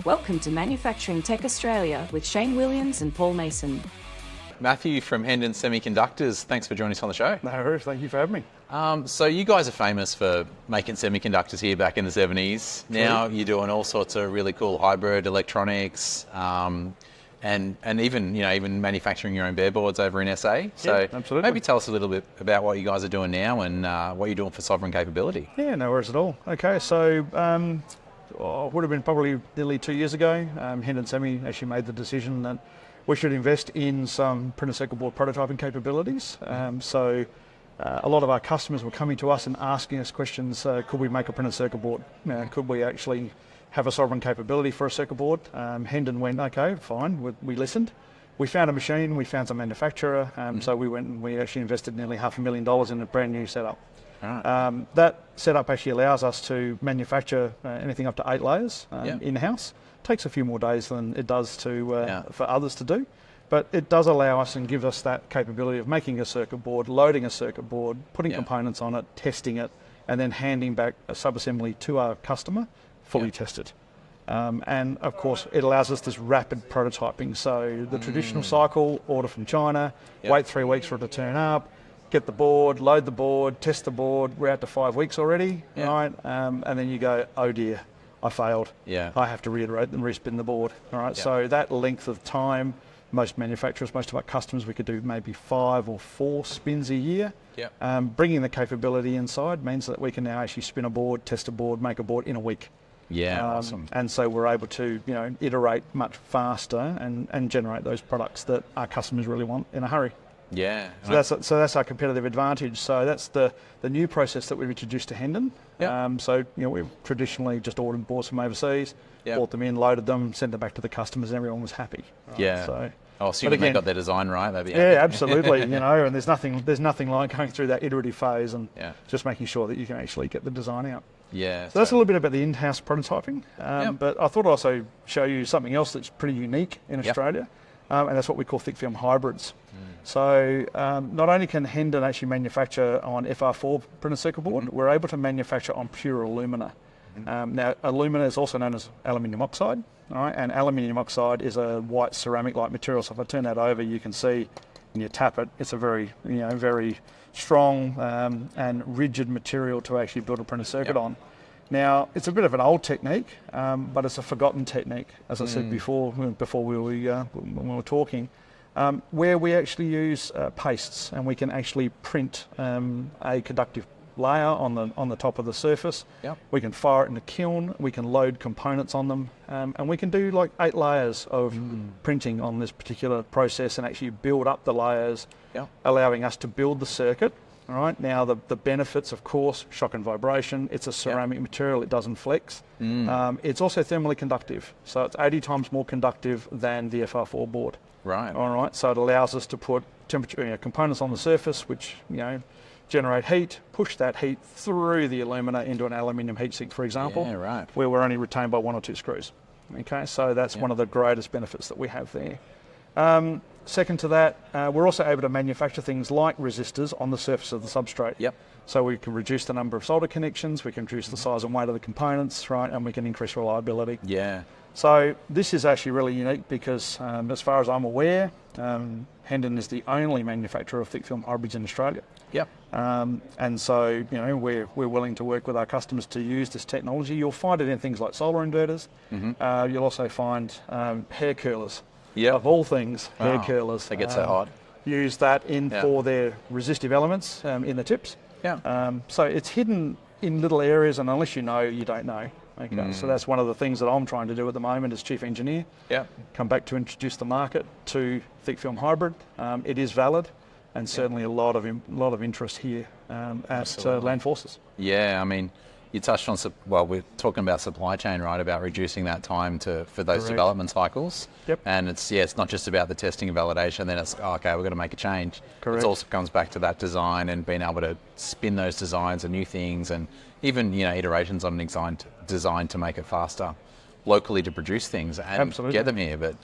Welcome to Manufacturing Tech Australia with Shane Williams and Paul Mason. Matthew from Hendon Semiconductors, thanks for joining us on the show. No worries, thank you for having me. So you guys are famous for making semiconductors here back in the 70s. Now you're doing all sorts of really cool hybrid electronics, and even manufacturing your own bare boards over in SA. So absolutely. Maybe tell us a little bit about what you guys are doing now and what you're doing for sovereign capability. Yeah, no worries at all. Okay, so it would have been probably nearly 2 years ago, Hendon Semi actually made the decision that we should invest in some printed circuit board prototyping capabilities. A lot of our customers were coming to us and asking us questions, could we make a printed circuit board? Could we actually have a sovereign capability for a circuit board? Hendon went, okay, fine, we listened. We found a machine, we found some manufacturer, so we went and we actually invested nearly $500,000 in a brand new setup. Right. That setup actually allows us to manufacture anything up to 8 layers in-house. Takes a few more days than it does to for others to do, but it does allow us and gives us that capability of making a circuit board, loading a circuit board, putting components on it, testing it, and then handing back a sub-assembly to our customer, fully tested. And of course, it allows us this rapid prototyping. So the traditional cycle, order from China, wait 3 weeks for it to turn up, get the board, load the board, test the board. We're out to 5 weeks already, right? And then you go, oh dear, I failed. Yeah. I have to reiterate and respin the board. All right. So that length of time, most manufacturers, most of our customers, we could do maybe 5 or 4 spins a year. Bringing the capability inside means that we can now actually spin a board, test a board, make a board in a week. Awesome. And so we're able to, iterate much faster and generate those products that our customers really want in a hurry. Yeah. So that's our competitive advantage. So that's the new process that we've introduced to Hendon. We've traditionally just ordered boards from overseas, bought them in, loaded them, sent them back to the customers, and everyone was happy. Right? So assuming they got their design right, maybe. Yeah, absolutely. And there's nothing like going through that iterative phase and just making sure that you can actually get the design out. Yeah. So that's a little bit about the in-house prototyping. But I thought I'd also show you something else that's pretty unique in Australia. And that's what we call thick film hybrids. So not only can Hendon actually manufacture on FR4 printed circuit board, we're able to manufacture on pure alumina. Now, alumina is also known as aluminium oxide, all right? And aluminium oxide is a white ceramic-like material. So if I turn that over, you can see, and you tap it, it's a very, very strong and rigid material to actually build a printed circuit on. Now, it's a bit of an old technique, but it's a forgotten technique, as I said before when we were talking, where we actually use pastes, and we can actually print a conductive layer on the top of the surface. We can fire it in the kiln, we can load components on them, and we can do like 8 layers of printing on this particular process and actually build up the layers, allowing us to build the circuit. All right. Now the benefits, of course, shock and vibration. It's a ceramic material; it doesn't flex. It's also thermally conductive, so it's 80 times more conductive than the FR4 board. Right. All right. So it allows us to put temperature components on the surface, which generate heat, push that heat through the alumina into an aluminium heat sink, for example. Yeah. Right. Where we're only retained by 1 or 2 screws. Okay. So that's one of the greatest benefits that we have there. Second to that, we're also able to manufacture things like resistors on the surface of the substrate. So we can reduce the number of solder connections, we can reduce the size and weight of the components, right, and we can increase reliability. So this is actually really unique because, as far as I'm aware, Hendon is the only manufacturer of thick film hybrids in Australia. And so, we're willing to work with our customers to use this technology. You'll find it in things like solar inverters. You'll also find hair curlers. Of all things, hair curlers. They get so hot. Use that for their resistive elements in the tips. So it's hidden in little areas, and unless you know, you don't know. Okay. So that's one of the things that I'm trying to do at the moment as chief engineer. Come back to introduce the market to thick film hybrid. It is valid, and certainly a lot of interest here at Land Forces. I mean, you touched on, we're talking about supply chain, right? About reducing that time for those development cycles. And it's not just about the testing and validation. Then it's we've got to make a change. It also comes back to that design and being able to spin those designs and new things, and even iterations on an design to make it faster locally to produce things and get them here. But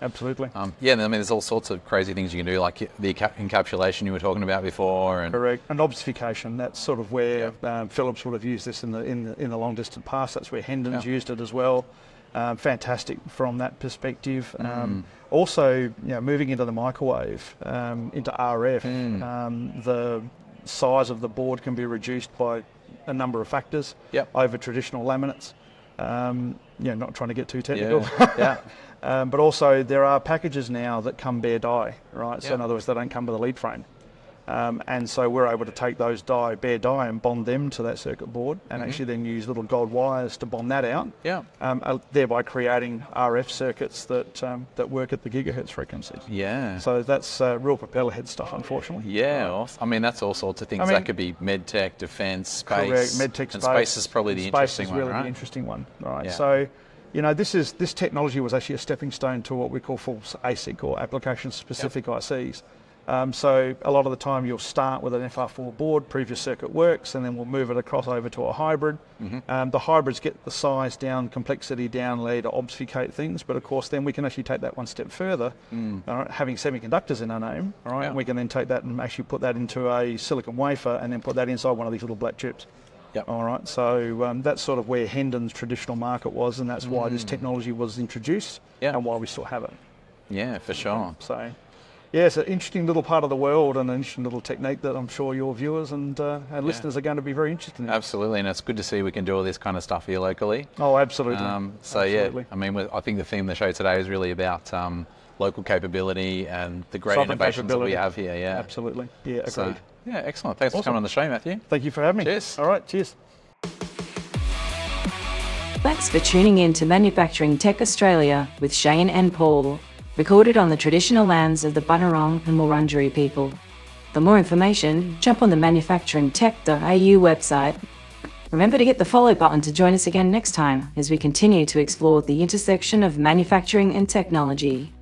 there's all sorts of crazy things you can do, like the encapsulation you were talking about before, and and obfuscation. That's sort of where Philips would have used this in the long distant past. That's where Hendon's used it as well. fantastic from that perspective. Also, moving into the microwave, into RF, the size of the board can be reduced by a number of factors over traditional laminates. Not trying to get too technical. But also there are packages now that come bare die, right? So in other words, they don't come with a lead frame. And so we're able to take those bare die and bond them to that circuit board and actually then use little gold wires to bond that out, thereby creating RF circuits that work at the gigahertz frequencies. Yeah. So that's real propeller head stuff, unfortunately. Yeah, I mean, that's all sorts of things. That could be medtech, defence, space. Correct, medtech, and space is probably the interesting one, Space is really right? the interesting one, right? Yeah. So, this technology was actually a stepping stone to what we call full ASIC or application-specific ICs. So a lot of the time you'll start with an FR4 board, previous circuit works, and then we'll move it across over to a hybrid. The hybrids get the size down, complexity down, to obfuscate things, but of course then we can actually take that one step further, having semiconductors in our name, all right? And we can then take that and actually put that into a silicon wafer and then put that inside one of these little black chips. All right, so that's sort of where Hendon's traditional market was, and that's why this technology was introduced and why we still have it. Yeah, for sure. So, yeah, it's an interesting little part of the world and an interesting little technique that I'm sure your viewers and our listeners are going to be very interested in. Absolutely, and it's good to see we can do all this kind of stuff here locally. Oh, absolutely. Absolutely. I mean, I think the theme of the show today is really about local capability and the great innovations that we have here. Yeah, absolutely. Yeah, agreed. So, excellent. Thanks for coming on the show, Matthew. Thank you for having me. Cheers. All right, cheers. Thanks for tuning in to Manufacturing Tech Australia with Shane and Paul, recorded on the traditional lands of the Bunurong and Wurundjeri people. For more information, jump on the manufacturingtech.au website. Remember to hit the follow button to join us again next time as we continue to explore the intersection of manufacturing and technology.